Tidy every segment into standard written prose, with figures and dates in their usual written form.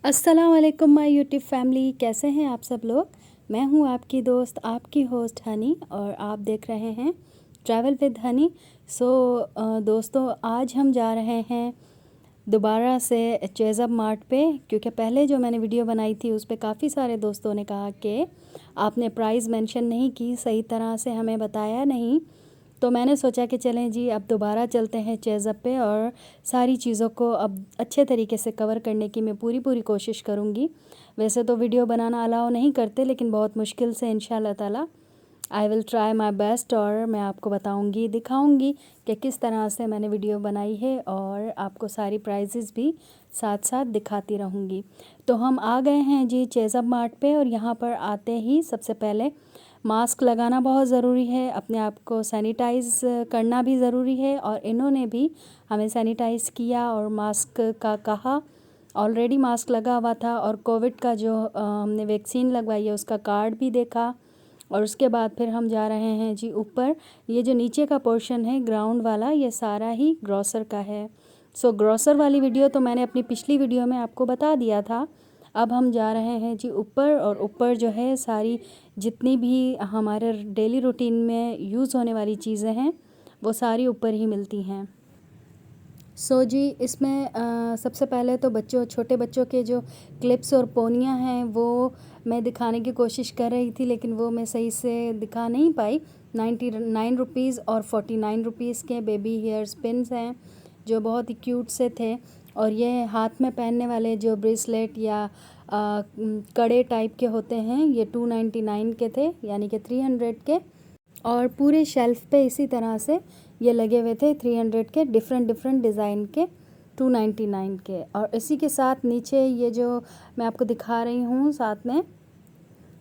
अस्सलाम वालेकुम my YouTube family, कैसे हैं आप सब लोग। मैं हूं आपकी दोस्त, आपकी होस्ट हनी, और आप देख रहे हैं ट्रैवल विद हनी। दोस्तों, आज हम जा रहे हैं दोबारा से चेज़अप मार्ट पे, क्योंकि पहले जो मैंने वीडियो बनाई थी उस पे काफ़ी सारे दोस्तों ने कहा कि आपने प्राइस मेंशन नहीं की, सही तरह से हमें बताया नहीं। तो मैंने सोचा कि चलें जी, अब दोबारा चलते हैं चेज़अप पे और सारी चीज़ों को अब अच्छे तरीके से कवर करने की मैं पूरी कोशिश करूँगी। वैसे तो वीडियो बनाना अलाउ नहीं करते, लेकिन बहुत मुश्किल से इंशाल्लाह ताला I will try my best, और मैं आपको बताऊंगी, दिखाऊंगी कि किस तरह से मैंने वीडियो बनाई है, और आपको सारी प्राइजेज़ भी साथ साथ दिखाती रहूँगी। तो हम आ गए हैं जी चेज़अप मार्ट पे, और यहाँ पर आते ही सबसे पहले मास्क लगाना बहुत ज़रूरी है, अपने आप को सैनिटाइज़ करना भी ज़रूरी है, और इन्होंने भी हमें सैनिटाइज़ किया और मास्क का कहा। ऑलरेडी मास्क लगा हुआ था, और कोविड का जो हमने वैक्सीन लगवाई है उसका कार्ड भी देखा। और उसके बाद फिर हम जा रहे हैं जी ऊपर। ये जो नीचे का पोर्शन है ग्राउंड वाला, ये सारा ही ग्रोसर का है। ग्रोसर वाली वीडियो तो मैंने अपनी पिछली वीडियो में आपको बता दिया था। अब हम जा रहे हैं जी ऊपर, और ऊपर जो है सारी जितनी भी हमारे डेली रूटीन में यूज़ होने वाली चीज़ें हैं वो सारी ऊपर ही मिलती हैं। जी इसमें सबसे पहले तो छोटे बच्चों के जो क्लिप्स और पोनियाँ हैं वो मैं दिखाने की कोशिश कर रही थी, लेकिन वो मैं सही से दिखा नहीं पाई। 99 रुपीज़ और 49 रुपीज़ के बेबी हेयर स्पिन्स हैं जो बहुत ही क्यूट से थे। और ये हाथ में पहनने वाले जो ब्रेसलेट या कड़े टाइप के होते हैं, ये 299 के थे, यानी कि 300 के। और पूरे शेल्फ पे इसी तरह से ये लगे हुए थे 300 के, डिफरेंट डिज़ाइन के 299 के। और इसी के साथ नीचे ये जो मैं आपको दिखा रही हूँ साथ में,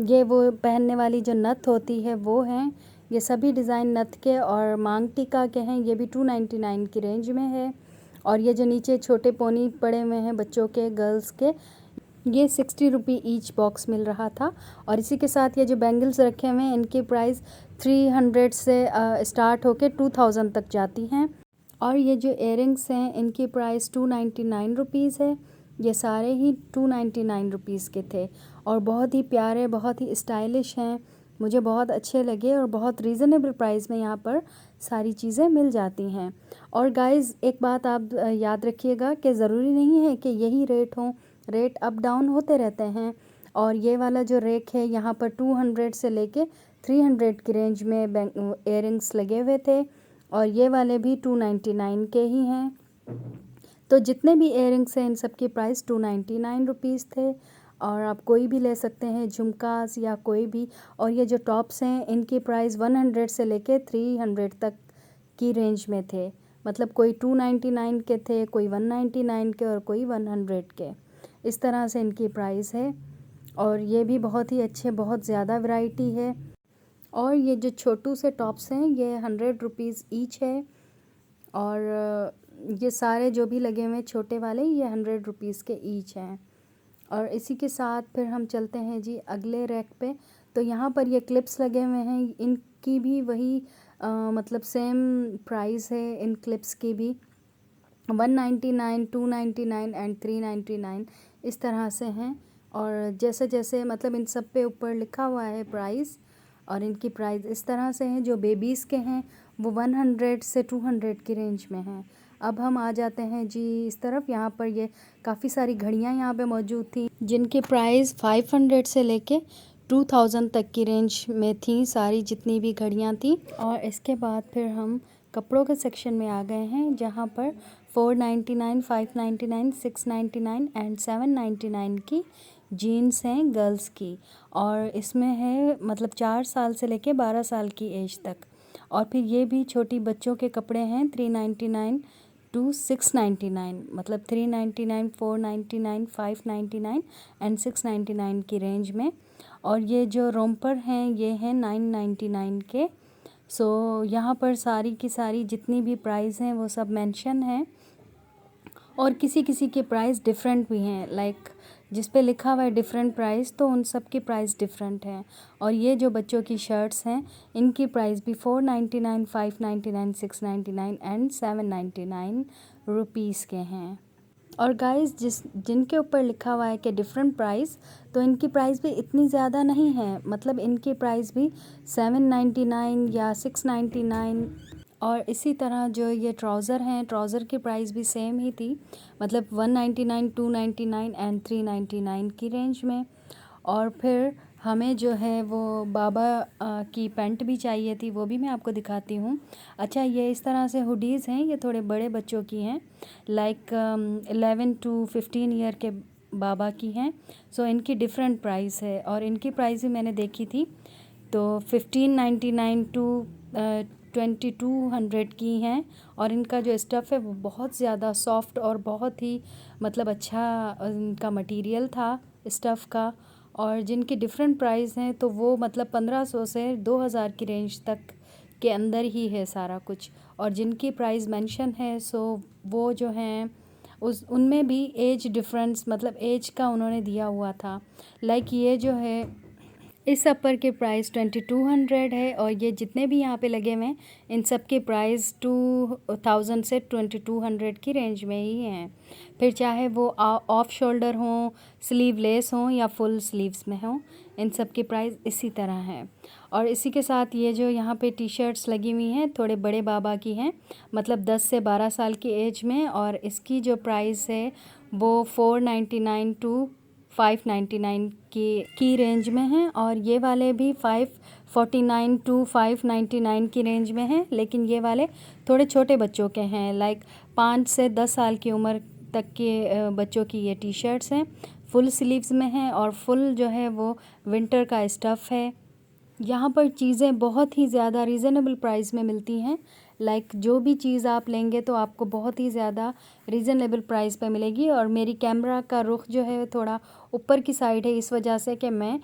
ये वो पहनने वाली जो नथ होती है वो हैं। ये सभी डिज़ाइन नथ के और मांग टीका के हैं, ये भी 299 की रेंज में है। और ये जो नीचे छोटे पोनी पड़े हुए हैं बच्चों के, गर्ल्स के, ये 60 रुपी ईच बॉक्स मिल रहा था। और इसी के साथ ये जो बैंगल्स रखे हुए हैं इनकी प्राइस 300 से स्टार्ट होके 2000 तक जाती हैं। और ये जो इयररिंग्स हैं इनकी प्राइस 299 रुपीज़ है। ये सारे ही 299 रुपीज़ के थे, और बहुत ही प्यारे, बहुत ही स्टाइलिश हैं, मुझे बहुत अच्छे लगे, और बहुत रीज़नेबल प्राइस में यहाँ पर सारी चीज़ें मिल जाती हैं। और गाइज़, एक बात आप याद रखिएगा कि ज़रूरी नहीं है कि यही रेट हों, रेट अप डाउन होते रहते हैं। और ये वाला जो रेक है यहाँ पर 200 से लेके 300 की रेंज में इयररिंग्स लगे हुए थे, और ये वाले भी 299 के ही हैं। तो जितने भी इयररिंग्स हैं इन सब की प्राइस 299 रुपीज़ थे, और आप कोई भी ले सकते हैं, झुमकास या कोई भी। और ये जो टॉप्स हैं इनकी प्राइस 100 से लेके 300 तक की रेंज में थे। मतलब कोई 299 के थे, कोई 199 के, और कोई 100 के। इस तरह से इनकी प्राइस है, और ये भी बहुत ही अच्छे, बहुत ज़्यादा वैरायटी है। और ये जो छोटू से टॉप्स हैं ये 100 रुपीज़ ईच है, और ये सारे जो भी लगे हुए हैं छोटे वाले, ये 100 रुपीज़ के ईच हैं। और इसी के साथ फिर हम चलते हैं जी अगले रैक पे। तो यहाँ पर ये क्लिप्स लगे हुए हैं, इनकी भी वही मतलब सेम प्राइस है इन क्लिप्स की भी, 199, 299 एंड 399 इस तरह से हैं। और जैसे जैसे मतलब इन सब पे ऊपर लिखा हुआ है प्राइस, और इनकी प्राइस इस तरह से हैं। जो बेबीज़ के हैं वो 100 से 200 की रेंज में हैं। अब हम आ जाते हैं जी इस तरफ। यहाँ पर ये काफ़ी सारी घड़ियाँ यहाँ पे मौजूद थी, जिनकी प्राइस 500 से लेके 2000 तक की रेंज में थी, सारी जितनी भी घड़ियाँ थी। और इसके बाद फिर हम कपड़ों के सेक्शन में आ गए हैं, जहाँ पर 499, 599, 699 एंड 799 की जीन्स हैं गर्ल्स की। और इसमें है मतलब 4 साल से लेके 12 साल की एज तक। और फिर ये भी छोटी बच्चों के कपड़े हैं 399 टू 699, मतलब 399, 499, 599 एंड 699 की रेंज में। और ये जो रोम्पर हैं ये हैं 999 के। यहाँ पर सारी की सारी जितनी भी प्राइस हैं वो सब मेंशन हैं, और किसी किसी के प्राइस डिफरेंट भी हैं। लाइक जिस पे लिखा हुआ है डिफरेंट प्राइस, तो उन सब की प्राइस डिफरेंट है। और ये जो बच्चों की शर्ट्स हैं इनकी प्राइस भी 499, 599, 699 एंड 799 रुपीज़ के हैं। और गाइस जिनके ऊपर लिखा हुआ है कि डिफरेंट प्राइस, तो इनकी प्राइस भी इतनी ज़्यादा नहीं है, मतलब इनकी प्राइस भी 799 या 699। और इसी तरह जो ये ट्राउज़र हैं, ट्राउज़र की प्राइस भी सेम ही थी, मतलब 199, 299 एंड 399 की रेंज में। और फिर हमें जो है वो बाबा की पैंट भी चाहिए थी, वो भी मैं आपको दिखाती हूँ। अच्छा, ये इस तरह से हुडीज़ हैं, ये थोड़े बड़े बच्चों की हैं, लाइक 11 टू 15 ईयर के बाबा की हैं। सो इनकी डिफरेंट प्राइस है, और इनकी प्राइस भी मैंने देखी थी, तो 1599 टू 2200 की हैं। और इनका जो स्टफ़ है वो बहुत ज़्यादा सॉफ्ट और बहुत ही मतलब अच्छा इनका मटेरियल था स्टफ़ का। और जिनकी डिफरेंट प्राइस हैं तो वो मतलब 1500 से 2000 की रेंज तक के अंदर ही है सारा कुछ। और जिनकी प्राइस मेंशन है सो वो जो हैं उस उनमें भी एज डिफरेंस, मतलब एज का उन्होंने दिया हुआ था। लाइक ये जो है इस अपर के प्राइस 2200 है, और ये जितने भी यहाँ पे लगे हुए हैं इन सब के प्राइस 2000 से 2200 की रेंज में ही हैं। फिर चाहे वो ऑफ शोल्डर हों, स्लीवलेस हों या फुल स्लीव्स में हों, इन सब की प्राइस इसी तरह है। और इसी के साथ ये जो यहाँ पे टी शर्ट्स लगी हुई हैं थोड़े बड़े बाबा की हैं, मतलब 10 से 12 साल की एज में, और इसकी जो प्राइस है वो 499 टू 599 की रेंज में हैं। और ये वाले भी 549 टू 599 की रेंज में हैं, लेकिन ये वाले थोड़े छोटे बच्चों के हैं, लाइक 5 से 10 साल की उम्र तक के बच्चों की ये टी शर्ट्स हैं, फुल स्लीव्स में हैं, और फुल जो है वो विंटर का स्टफ़ है। यहाँ पर चीज़ें बहुत ही ज़्यादा रीज़नेबल प्राइस में मिलती हैं, लाइक जो भी चीज़ आप लेंगे तो आपको बहुत ही ज़्यादा रीज़नेबल प्राइस पे मिलेगी। और मेरी कैमरा का रुख जो है थोड़ा ऊपर की साइड है, इस वजह से कि मैं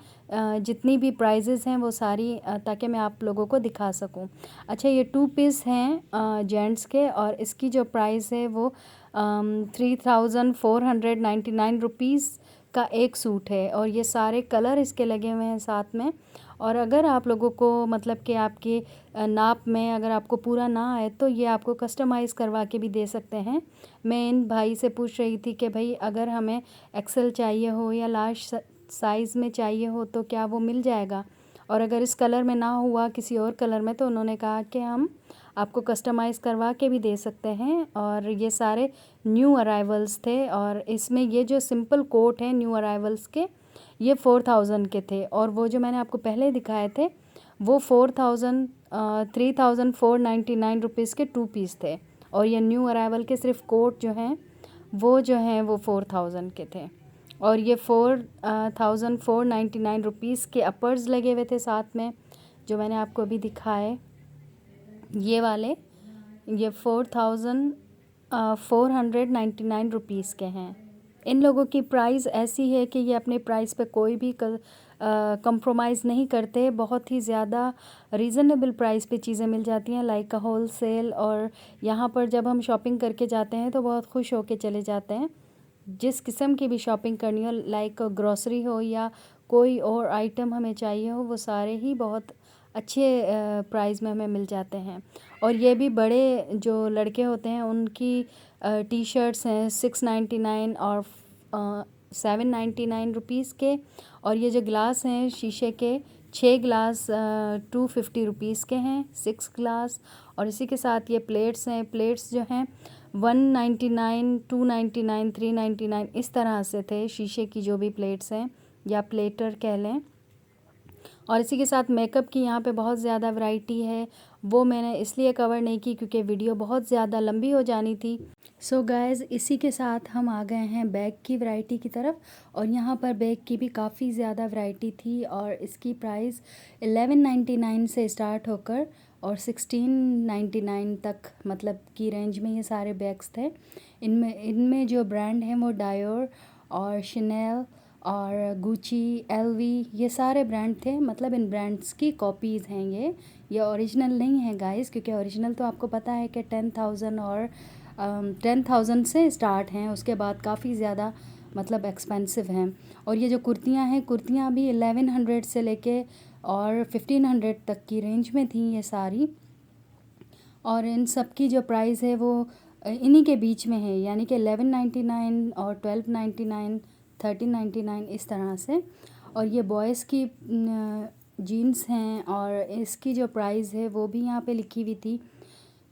जितनी भी प्राइजेज़ हैं वो सारी ताकि मैं आप लोगों को दिखा सकूं। अच्छा, ये 2 पीस हैं जेंट्स के, और इसकी जो प्राइस है वो 3499 रुपीज़ का एक सूट है, और ये सारे कलर इसके लगे हुए हैं साथ में। और अगर आप लोगों को मतलब कि आपके नाप में अगर आपको पूरा ना आए तो ये आपको कस्टमाइज़ करवा के भी दे सकते हैं। मैं इन भाई से पूछ रही थी कि भाई अगर हमें एक्सेल चाहिए हो या लार्ज साइज़ में चाहिए हो तो क्या वो मिल जाएगा, और अगर इस कलर में ना हुआ किसी और कलर में तो उन्होंने कहा कि हम आपको कस्टमाइज़ करवा के भी दे सकते हैं। और ये सारे न्यू अराइवल्स थे, और इसमें ये जो सिंपल कोट हैं न्यू अराइवल्स के ये 4000 के थे, और वो जो मैंने आपको पहले दिखाए थे वो 3499 रुपीज़ के 2 पीस थे। और ये न्यू अराइवल के सिर्फ कोट जो हैं वो 4000 के थे। और ये 4499 रुपीज़ के अपर्स लगे हुए थे साथ में, जो मैंने आपको अभी दिखाए ये वाले, ये 4499 रुपीज़ के हैं। इन लोगों की प्राइस ऐसी है कि ये अपने प्राइस पे कोई भी कंप्रोमाइज़ नहीं करते, बहुत ही ज़्यादा रीज़नेबल प्राइस पे चीज़ें मिल जाती हैं, लाइक होल सेल। और यहाँ पर जब हम शॉपिंग करके जाते हैं तो बहुत खुश होके चले जाते हैं। जिस किस्म की भी शॉपिंग करनी हो, लाइक ग्रॉसरी हो या कोई और आइटम हमें चाहिए हो, वो सारे ही बहुत अच्छे प्राइस में हमें मिल जाते हैं। और ये भी बड़े जो लड़के होते हैं उनकी टी शर्ट्स हैं 699 और 799 रुपीज़ के। और ये जो ग्लास हैं शीशे के 6 ग्लास 250 रुपीज़ के हैं, 6 ग्लास। और इसी के साथ ये प्लेट्स हैं, प्लेट्स जो हैं 199 299 399 इस तरह से थे, शीशे की जो भी प्लेट्स हैं या प्लेटर कह लें। और इसी के साथ मेकअप की यहाँ पे बहुत ज़्यादा वैरायटी है, वो मैंने इसलिए कवर नहीं की क्योंकि वीडियो बहुत ज़्यादा लंबी हो जानी थी। सो गाइज़, इसी के साथ हम आ गए हैं बैग की वैरायटी की तरफ। और यहाँ पर बैग की भी काफ़ी ज़्यादा वैरायटी थी, और इसकी प्राइस 1199 से स्टार्ट होकर और 1699 तक मतलब की रेंज में ये सारे बैग्स थे। इनमें जो ब्रांड हैं वो डायोर और शनेल और गुची, एलवी, ये सारे ब्रांड थे, मतलब इन ब्रांड्स की कॉपीज़ हैं ये ओरिजिनल नहीं है गाइस, क्योंकि ओरिजिनल तो आपको पता है कि 10,000 और 10,000 से स्टार्ट हैं, उसके बाद काफ़ी ज़्यादा मतलब एक्सपेंसिव हैं। और ये जो कुर्तियाँ हैं, कुर्तियाँ भी 1100 से लेके और 1500 तक की रेंज में थी ये सारी। और इन सब की जो प्राइस है वो इन्हीं के बीच में है, यानी कि 1199 और 1299, 1399 इस तरह से। और ये बॉयज़ की जीन्स हैं और इसकी जो प्राइस है वो भी यहाँ पे लिखी हुई थी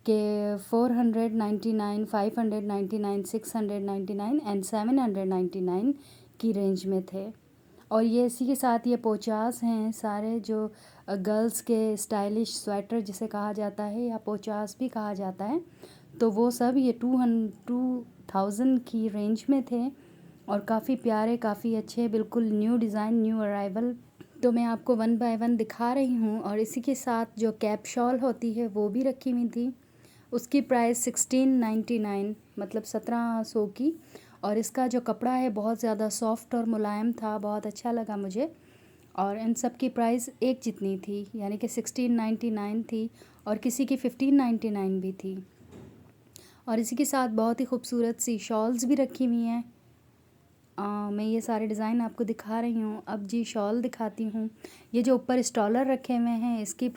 कि 499, 599, 699 एंड 799 की रेंज में थे। और ये इसी के साथ ये पोचास हैं सारे, जो गर्ल्स के स्टाइलिश स्वेटर जिसे कहा जाता है या पोचास भी कहा जाता है, तो वो सब ये 2000 की रेंज में थे और काफ़ी प्यारे, काफ़ी अच्छे, बिल्कुल न्यू डिज़ाइन, न्यू अराइवल। तो मैं आपको वन बाय वन दिखा रही हूँ। और इसी के साथ जो कैप शॉल होती है वो भी रखी हुई थी, उसकी प्राइस 1699, मतलब 1700 की। और इसका जो कपड़ा है बहुत ज़्यादा सॉफ्ट और मुलायम था, बहुत अच्छा लगा मुझे। और इन सब की प्राइस एक जितनी थी, यानी कि 1699 थी और किसी की 1599 भी थी। और इसी के साथ बहुत ही खूबसूरत सी शॉल्स भी रखी हुई हैं। मैं ये सारे डिज़ाइन आपको दिखा रही हूँ। अब जी शॉल दिखाती हूँ। ये जो ऊपर स्टॉलर रखे हुए हैं इसकी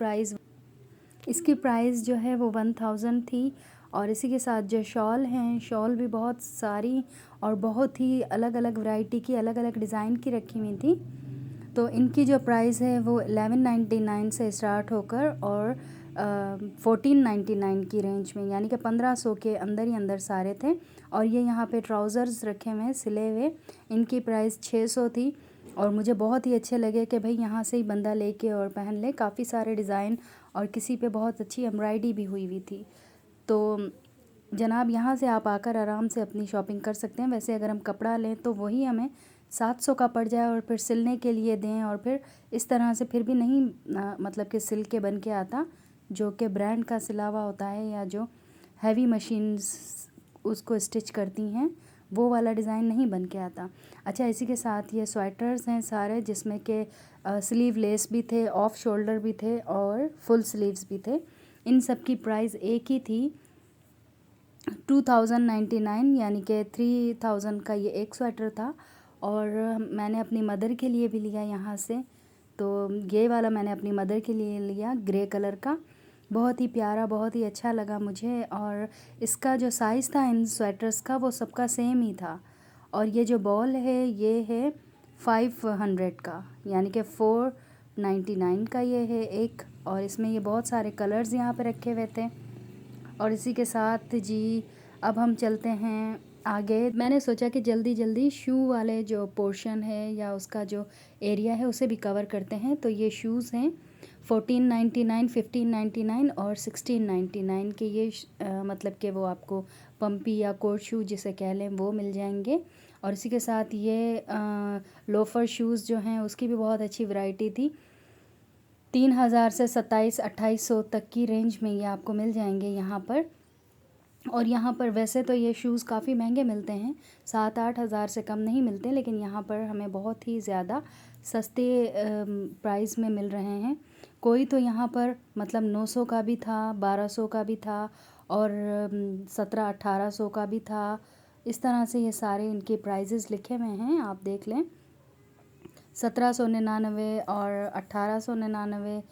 प्राइस जो है वो 1000 थी। और इसी के साथ जो शॉल हैं, शॉल भी बहुत सारी और बहुत ही अलग अलग वैरायटी की, अलग अलग डिज़ाइन की रखी हुई थी। तो इनकी जो प्राइस है वो 1199 से स्टार्ट होकर और 1499 की रेंज में, यानी कि 1500 के अंदर ही अंदर सारे थे। और ये यहाँ पे ट्राउज़र्स रखे हुए हैं सिले हुए, इनकी प्राइस 600 थी। और मुझे बहुत ही अच्छे लगे कि भाई यहाँ से ही बंदा लेके और पहन ले, काफ़ी सारे डिज़ाइन और किसी पे बहुत अच्छी एम्ब्रॉयडरी भी हुई हुई थी। तो जनाब यहाँ से आप आकर आराम से अपनी शॉपिंग कर सकते हैं। वैसे अगर हम कपड़ा लें तो वही हमें 700 का पड़ जाए और फिर सिलने के लिए दें और फिर इस तरह से फिर भी नहीं मतलब कि सिल के बन के आता, जो कि ब्रांड का सिला हुआ होता है या जो हैवी मशीन्स उसको स्टिच करती हैं, वो वाला डिज़ाइन नहीं बन के आता। अच्छा, इसी के साथ ये स्वेटर्स हैं सारे, जिसमें के स्लीव लेस भी थे, ऑफ शोल्डर भी थे और फुल स्लीव्स भी थे। इन सब की प्राइस एक ही थी, 2099, यानी कि 3000 का ये एक स्वेटर था। और मैंने अपनी मदर के लिए भी लिया यहाँ से, तो ये वाला मैंने अपनी मदर के लिए लिया ग्रे कलर का, बहुत ही प्यारा, बहुत ही अच्छा लगा मुझे। और इसका जो साइज़ था इन स्वेटर्स का वो सबका सेम ही था। और ये जो बॉल है ये है 500 का, यानी कि 499 का ये है एक। और इसमें ये बहुत सारे कलर्स यहाँ पे रखे हुए थे। और इसी के साथ जी अब हम चलते हैं आगे। मैंने सोचा कि जल्दी जल्दी शू वाले जो पोर्शन है या उसका जो एरिया है उसे भी कवर करते हैं। तो ये शूज़ हैं 1499, 1599 और 1699 के। ये मतलब कि वो आपको पम्पी या कोर्ट शू जिसे कह लें वो मिल जाएंगे। और इसी के साथ ये लोफर शूज़ जो हैं उसकी भी बहुत अच्छी वैरायटी थी। 3000 से 2700-2800 तक की रेंज में ये आपको मिल जाएंगे यहाँ पर। और यहाँ पर वैसे तो ये शूज़ काफ़ी महंगे मिलते हैं, 7-8 हज़ार से कम नहीं मिलते, लेकिन यहाँ पर हमें बहुत ही ज़्यादा सस्ते प्राइस में मिल रहे हैं। कोई तो यहाँ पर मतलब 900 का भी था, 1200 का भी था और 1700-1800 का भी था। इस तरह से ये सारे इनके प्राइजेज़ लिखे हुए हैं, आप देख लें। 1799 और 1899,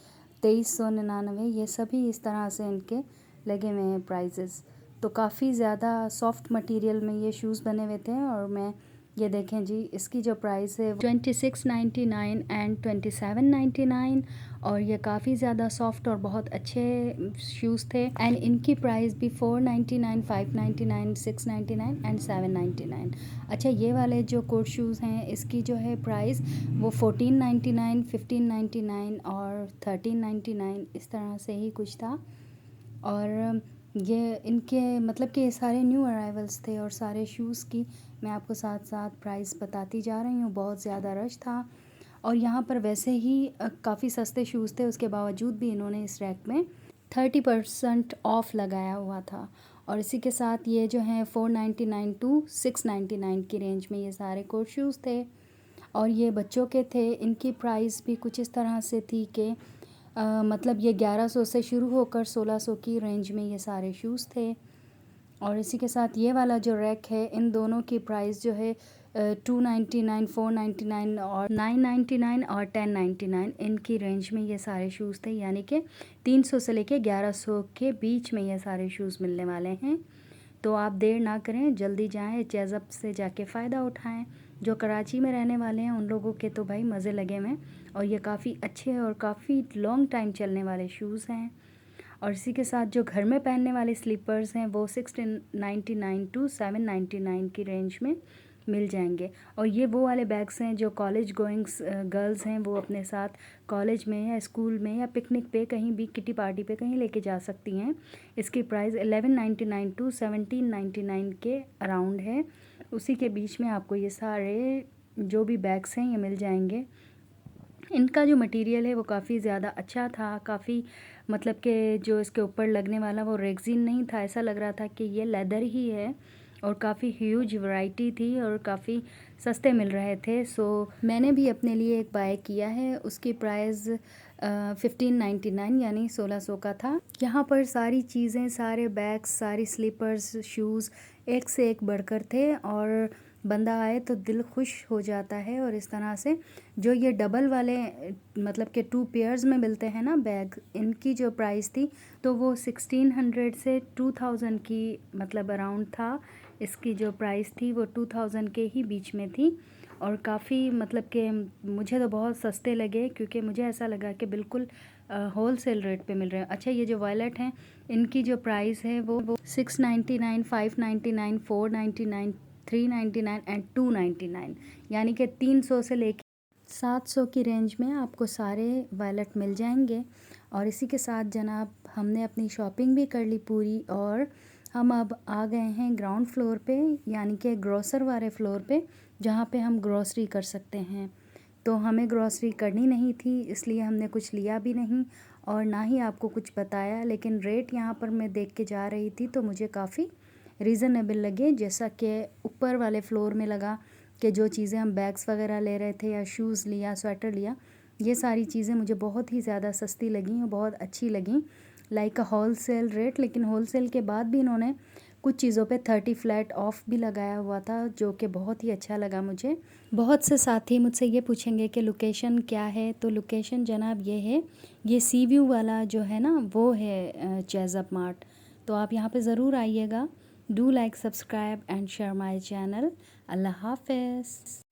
2399, ये सभी इस तरह से इनके लगे हुए हैं प्राइजेज़। तो काफ़ी ज़्यादा सॉफ्ट मटेरियल में ये शूज़ बने हुए थे। और मैं ये देखें जी, इसकी जो प्राइस है 2699 एंड 2799। और ये काफ़ी ज़्यादा सॉफ्ट और बहुत अच्छे शूज़ थे। एंड इनकी प्राइस भी 499, 599, 699 एंड 799। अच्छा, ये वाले जो कोट शूज़ हैं इसकी जो है प्राइस वो 1499, 1599 और 1399 इस तरह से ही कुछ था। और ये इनके मतलब कि ये सारे न्यू अराइवल्स थे और सारे शूज़ की मैं आपको साथ साथ प्राइस बताती जा रही हूँ। बहुत ज़्यादा रश था और यहाँ पर वैसे ही काफ़ी सस्ते शूज़ थे, उसके बावजूद भी इन्होंने इस रैक में 30% ऑफ़ लगाया हुआ था। और इसी के साथ ये जो हैं 499 टू 699 की रेंज में ये सारे कोट शूज़ थे। और ये बच्चों के थे, इनकी प्राइस भी कुछ इस तरह से थी कि मतलब ये 1100 से शुरू होकर 1600 की रेंज में ये सारे शूज़ थे। और इसी के साथ ये वाला जो रैक है, इन दोनों की प्राइस जो है 299, 499 और 999 और 1099 इनकी रेंज में ये सारे शूज़ थे। यानी कि 300 से लेके 1100 के बीच में ये सारे शूज़ मिलने वाले हैं। तो आप देर ना करें, जल्दी जाएं, चेज़अप से जाके फ़ायदा उठाएं। जो कराची में रहने वाले हैं उन लोगों के तो भाई मज़े लगे हुए हैं, और ये काफ़ी अच्छे और काफ़ी लॉन्ग टाइम चलने वाले शूज़ हैं। और इसी के साथ जो घर में पहनने वाले स्लीपर्स हैं वो 699 टू 799 की रेंज में मिल जाएंगे। और ये वो वाले बैग्स हैं जो कॉलेज गोइंग्स गर्ल्स हैं वो अपने साथ कॉलेज में या स्कूल में या पिकनिक पे कहीं भी किटी पार्टी पे कहीं लेके जा सकती हैं। इसकी प्राइस 1199 टू 1799 के अराउंड है। उसी के बीच में आपको ये सारे जो भी बैग्स हैं ये मिल जाएंगे। इनका जो मटेरियल है वो काफ़ी ज़्यादा अच्छा था, काफ़ी मतलब कि जो इसके ऊपर लगने वाला वो रेक्सिन नहीं था, ऐसा लग रहा था कि ये लेदर ही है। और काफ़ी ह्यूज वैरायटी थी और काफ़ी सस्ते मिल रहे थे। सो मैंने भी अपने लिए एक बाय किया है, उसकी प्राइस 1599 यानी 1600 का था। यहाँ पर सारी चीज़ें, सारे बैग्स, सारी स्लीपर्स, शूज़ एक से एक बढ़कर थे, और बंदा आए तो दिल खुश हो जाता है। और इस तरह से जो ये डबल वाले मतलब कि 2 पेयर्स में मिलते हैं ना बैग, इनकी जो प्राइस थी तो वो 1600 से 2000 की मतलब अराउंड था। इसकी जो प्राइस थी वो 2000 के ही बीच में थी, और काफ़ी मतलब कि मुझे तो बहुत सस्ते लगे, क्योंकि मुझे ऐसा लगा कि बिल्कुल होल सेल रेट पे मिल रहे हैं। अच्छा, ये जो वॉलेट हैं इनकी जो प्राइस है वो 699, 599, 499, 399 एंड 299, यानी कि 300 से लेके 700 की रेंज में आपको सारे वॉलेट मिल जाएंगे। और इसी के साथ जनाब हमने अपनी शॉपिंग भी कर ली पूरी, और हम अब आ गए हैं ग्राउंड फ्लोर पे, यानी कि ग्रोसर वाले फ्लोर पे, जहाँ पे हम ग्रोसरी कर सकते हैं। तो हमें ग्रोसरी करनी नहीं थी, इसलिए हमने कुछ लिया भी नहीं और ना ही आपको कुछ बताया। लेकिन रेट यहाँ पर मैं देख के जा रही थी तो मुझे काफ़ी रीज़नेबल लगे, जैसा कि ऊपर वाले फ्लोर में लगा कि जो चीज़ें हम बैग्स वगैरह ले रहे थे या शूज़ लिया, स्वेटर लिया, ये सारी चीज़ें मुझे बहुत ही ज़्यादा सस्ती लगी और बहुत अच्छी लगी, like a wholesale rate. लेकिन होल सेल के बाद भी इन्होंने कुछ चीज़ों पे 30 फ्लैट ऑफ भी लगाया हुआ था, जो कि बहुत ही अच्छा लगा मुझे। बहुत से साथी मुझसे ये पूछेंगे कि लोकेशन क्या है, तो लोकेशन जनाब ये है, ये सी व्यू वाला जो है ना वो है चेज़अप मार्ट। तो आप यहाँ पे ज़रूर आइएगा। Do like, subscribe and share my channel. अल्लाह हाफ़िज़।